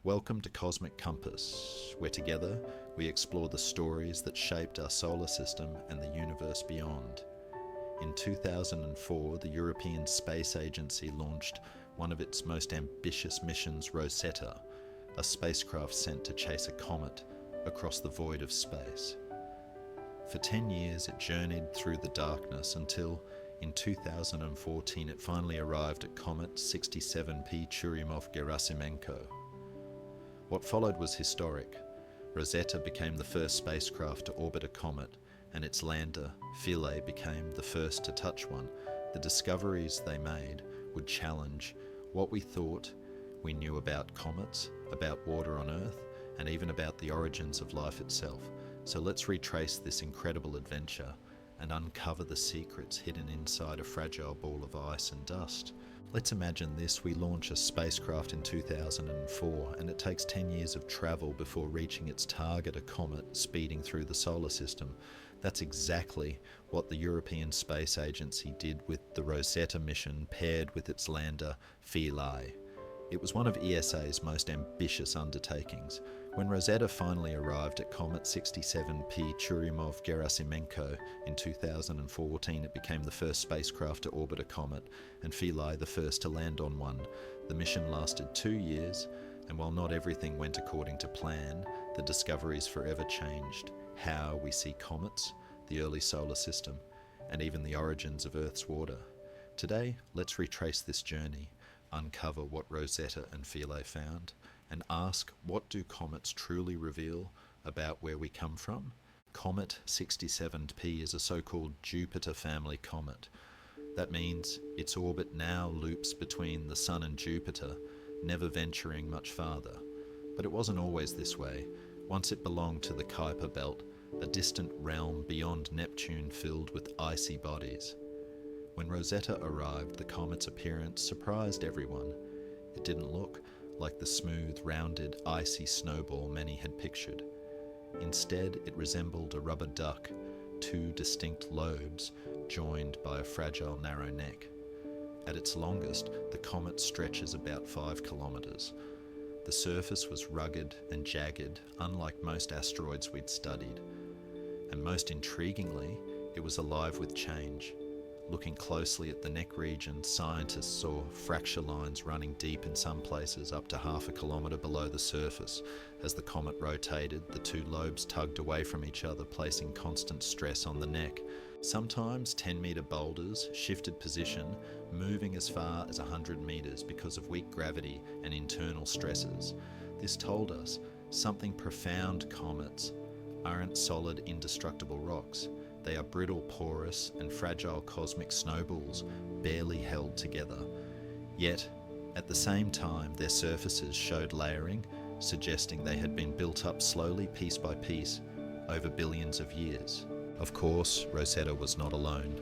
Welcome to Cosmic Compass, where together we explore the stories that shaped our solar system and the universe beyond. In 2004, the European Space Agency launched one of its most ambitious missions, Rosetta, a spacecraft sent to chase a comet across the void of space. For 10 years it journeyed through the darkness until, in 2014, it finally arrived at Comet 67P Churyumov Gerasimenko. What followed was historic. Rosetta became the first spacecraft to orbit a comet, and its lander, Philae, became the first to touch one. The discoveries they made would challenge what we thought we knew about comets, about water on Earth, and even about the origins of life itself. So let's retrace this incredible adventure and uncover the secrets hidden inside a fragile ball of ice and dust. Let's imagine this: we launch a spacecraft in 2004 and it takes 10 years of travel before reaching its target, a comet speeding through the solar system. That's exactly what the European Space Agency did with the Rosetta mission paired with its lander Philae. It was one of ESA's most ambitious undertakings. When Rosetta finally arrived at Comet 67P Churyumov Gerasimenko in 2014, it became the first spacecraft to orbit a comet, and Philae the first to land on one. The mission lasted 2 years, and while not everything went according to plan, the discoveries forever changed how we see comets, the early solar system, and even the origins of Earth's water. Today, let's retrace this journey, uncover what Rosetta and Philae found, and ask, what do comets truly reveal about where we come from? Comet 67P is a so-called Jupiter family comet. That means its orbit now loops between the Sun and Jupiter, never venturing much farther. But it wasn't always this way. Once it belonged to the Kuiper belt, a distant realm beyond Neptune filled with icy bodies. When Rosetta arrived, the comet's appearance surprised everyone. It didn't look like the smooth, rounded, icy snowball many had pictured. Instead, it resembled a rubber duck, two distinct lobes joined by a fragile, narrow neck. At its longest, the comet stretches about 5 kilometers. The surface was rugged and jagged, unlike most asteroids we'd studied. And most intriguingly, it was alive with change. Looking closely at the neck region, scientists saw fracture lines running deep in some places up to 0.5 kilometer below the surface. As the comet rotated, the two lobes tugged away from each other, placing constant stress on the neck. Sometimes 10-meter boulders shifted position, moving as far as 100 meters because of weak gravity and internal stresses. This told us something profound: comets aren't solid, indestructible rocks. They are brittle, porous, and fragile cosmic snowballs, barely held together. Yet, at the same time, their surfaces showed layering, suggesting they had been built up slowly, piece by piece, over billions of years. Of course, Rosetta was not alone.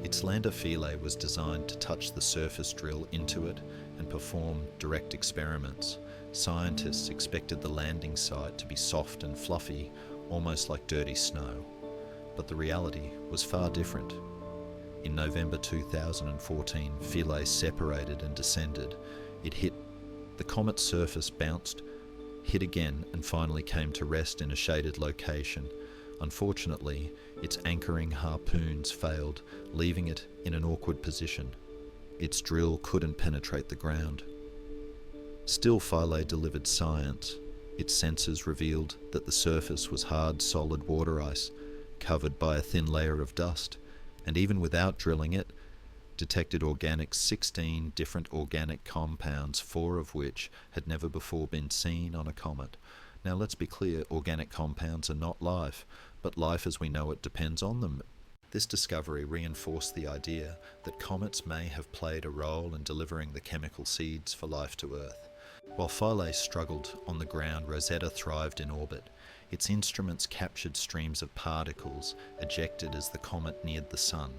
Its lander Philae was designed to touch the surface, drill into it, and perform direct experiments. Scientists expected the landing site to be soft and fluffy, almost like dirty snow. But the reality was far different. In November 2014, Philae separated and descended. It hit. The comet's surface bounced, hit again, and finally came to rest in a shaded location. Unfortunately, its anchoring harpoons failed, leaving it in an awkward position. Its drill couldn't penetrate the ground. Still, Philae delivered science. Its sensors revealed that the surface was hard, solid water ice, covered by a thin layer of dust, and even without drilling it, detected 16 different organic compounds, 4 of which had never before been seen on a comet. Now let's be clear, organic compounds are not life, but life as we know it depends on them. This discovery reinforced the idea that comets may have played a role in delivering the chemical seeds for life to Earth. While Philae struggled on the ground, Rosetta thrived in orbit. Its instruments captured streams of particles ejected as the comet neared the Sun.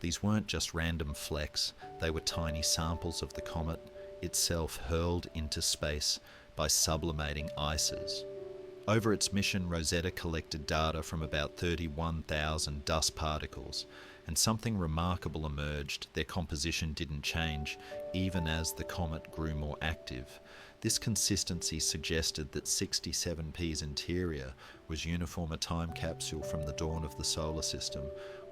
These weren't just random flecks, they were tiny samples of the comet itself hurled into space by sublimating ices. Over its mission, Rosetta collected data from about 31,000 dust particles, and something remarkable emerged. Their composition didn't change, even as the comet grew more active. This consistency suggested that 67P's interior was uniform a time capsule from the dawn of the solar system.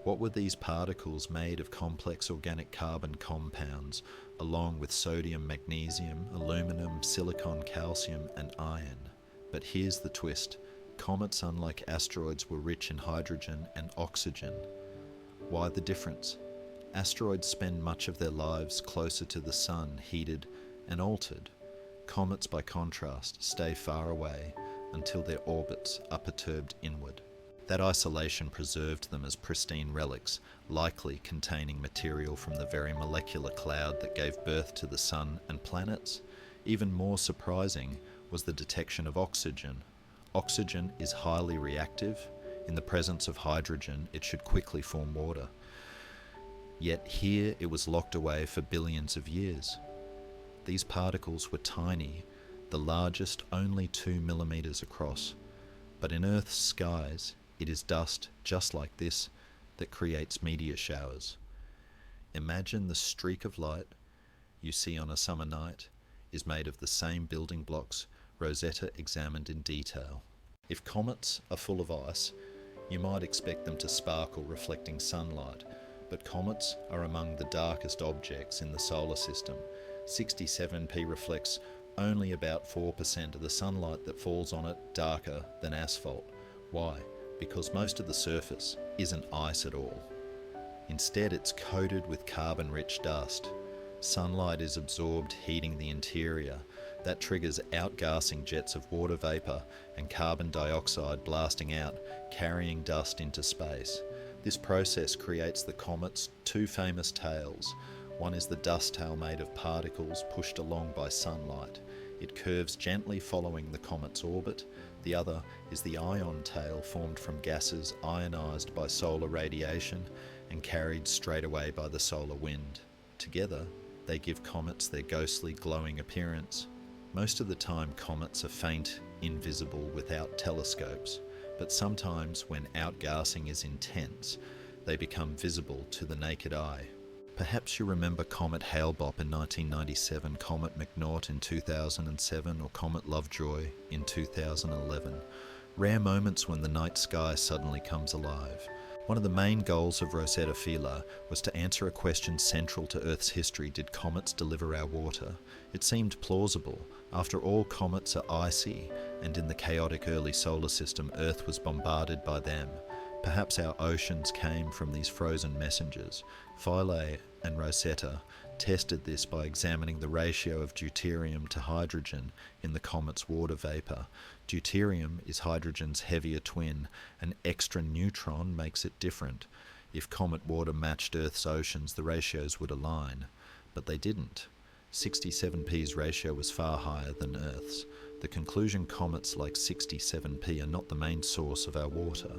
What were these particles made of complex organic carbon compounds, along with sodium, magnesium, aluminum, silicon, calcium, and iron? But here's the twist. Comets, unlike asteroids, were rich in hydrogen and oxygen. Why the difference? Asteroids spend much of their lives closer to the sun, heated and altered. Comets, by contrast, stay far away until their orbits are perturbed inward. That isolation preserved them as pristine relics, likely containing material from the very molecular cloud that gave birth to the sun and planets. Even more surprising was the detection of oxygen. Oxygen is highly reactive. In the presence of hydrogen, it should quickly form water. Yet here it was locked away for billions of years. These particles were tiny, the largest only 2 millimeters across. But in Earth's skies, it is dust just like this that creates meteor showers. Imagine the streak of light you see on a summer night is made of the same building blocks Rosetta examined in detail. If comets are full of ice, you might expect them to sparkle, reflecting sunlight, but comets are among the darkest objects in the solar system. 67P reflects only about 4% of the sunlight that falls on it, darker than asphalt. Why? Because most of the surface isn't ice at all. Instead, it's coated with carbon-rich dust. Sunlight is absorbed, heating the interior. That triggers outgassing jets of water vapor and carbon dioxide blasting out, carrying dust into space. This process creates the comet's 2 famous tails. One is the dust tail made of particles pushed along by sunlight. It curves gently following the comet's orbit. The other is the ion tail, formed from gases ionized by solar radiation and carried straight away by the solar wind. Together, they give comets their ghostly, glowing appearance. Most of the time, comets are faint, invisible, without telescopes, but sometimes when outgassing is intense, they become visible to the naked eye. Perhaps you remember Comet Hale-Bopp in 1997, Comet McNaught in 2007, or Comet Lovejoy in 2011. Rare moments when the night sky suddenly comes alive. One of the main goals of Rosetta and Philae was to answer a question central to Earth's history: did comets deliver our water? It seemed plausible. After all, comets are icy, and in the chaotic early solar system, Earth was bombarded by them. Perhaps our oceans came from these frozen messengers. Philae and Rosetta tested this by examining the ratio of deuterium to hydrogen in the comet's water vapor. Deuterium is hydrogen's heavier twin. An extra neutron makes it different. If comet water matched Earth's oceans, the ratios would align. But they didn't. 67P's ratio was far higher than Earth's. The conclusion: comets like 67P are not the main source of our water.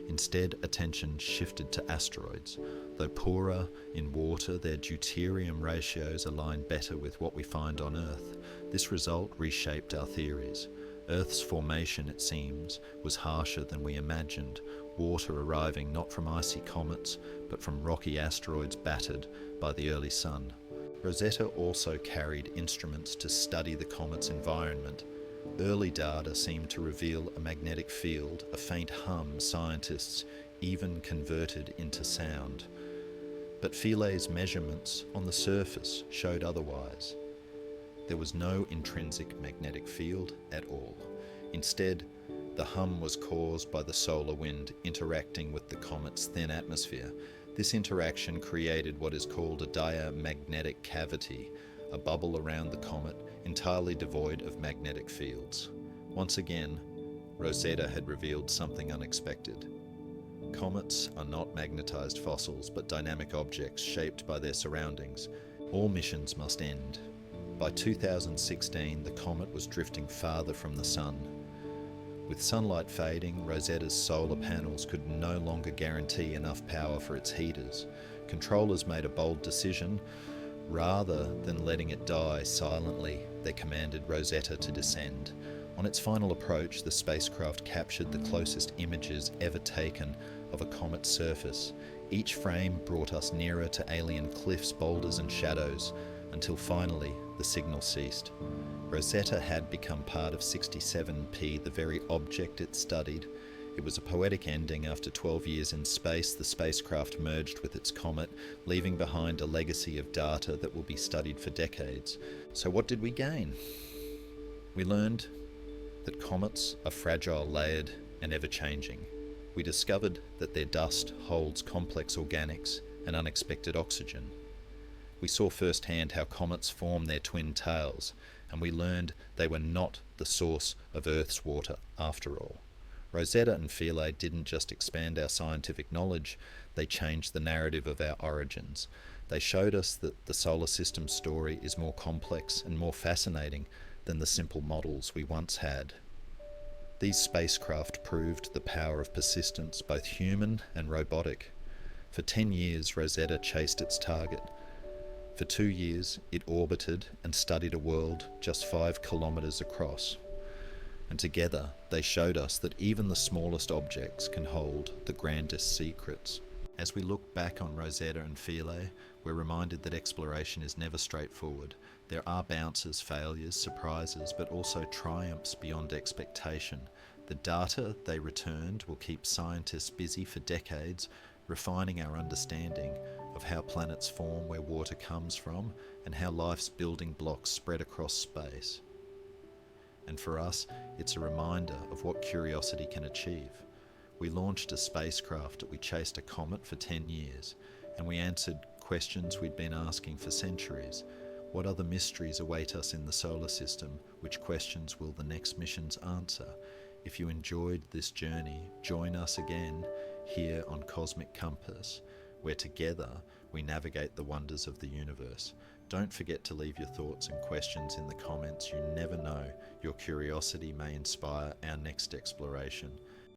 Instead, attention shifted to asteroids. Though poorer in water, their deuterium ratios align better with what we find on Earth. This result reshaped our theories. Earth's formation, it seems, was harsher than we imagined, water arriving not from icy comets, but from rocky asteroids battered by the early sun. Rosetta also carried instruments to study the comet's environment. Early data seemed to reveal a magnetic field, a faint hum scientists even converted into sound. But Philae's measurements on the surface showed otherwise. There was no intrinsic magnetic field at all. Instead, the hum was caused by the solar wind interacting with the comet's thin atmosphere. This interaction created what is called a diamagnetic cavity, a bubble around the comet entirely devoid of magnetic fields. Once again, Rosetta had revealed something unexpected. Comets are not magnetized fossils, but dynamic objects shaped by their surroundings. All missions must end. By 2016, the comet was drifting farther from the sun. With sunlight fading, Rosetta's solar panels could no longer guarantee enough power for its heaters. Controllers made a bold decision. Rather than letting it die silently, they commanded Rosetta to descend. On its final approach, the spacecraft captured the closest images ever taken of a comet's surface. Each frame brought us nearer to alien cliffs, boulders and shadows, until finally the signal ceased. Rosetta had become part of 67P, the very object it studied. It was a poetic ending. After 12 years in space, the spacecraft merged with its comet, leaving behind a legacy of data that will be studied for decades. So what did we gain? We learned that comets are fragile, layered, and ever-changing. We discovered that their dust holds complex organics and unexpected oxygen. We saw firsthand how comets form their twin tails, and we learned they were not the source of Earth's water after all. Rosetta and Philae didn't just expand our scientific knowledge, they changed the narrative of our origins. They showed us that the solar system story is more complex and more fascinating than the simple models we once had. These spacecraft proved the power of persistence, both human and robotic. For 10 years, Rosetta chased its target. For 2 years, it orbited and studied a world just 5 kilometers across. And together, they showed us that even the smallest objects can hold the grandest secrets. As we look back on Rosetta and Philae, we're reminded that exploration is never straightforward. There are bounces, failures, surprises, but also triumphs beyond expectation. The data they returned will keep scientists busy for decades, refining our understanding of how planets form, where water comes from, and how life's building blocks spread across space. And for us, it's a reminder of what curiosity can achieve. We launched a spacecraft, we chased a comet for 10 years, and we answered questions we'd been asking for centuries. What other mysteries await us in the solar system? Which questions will the next missions answer? If you enjoyed this journey, join us again here on Cosmic Compass, where together we navigate the wonders of the universe. Don't forget to leave your thoughts and questions in the comments. You never know, your curiosity may inspire our next exploration.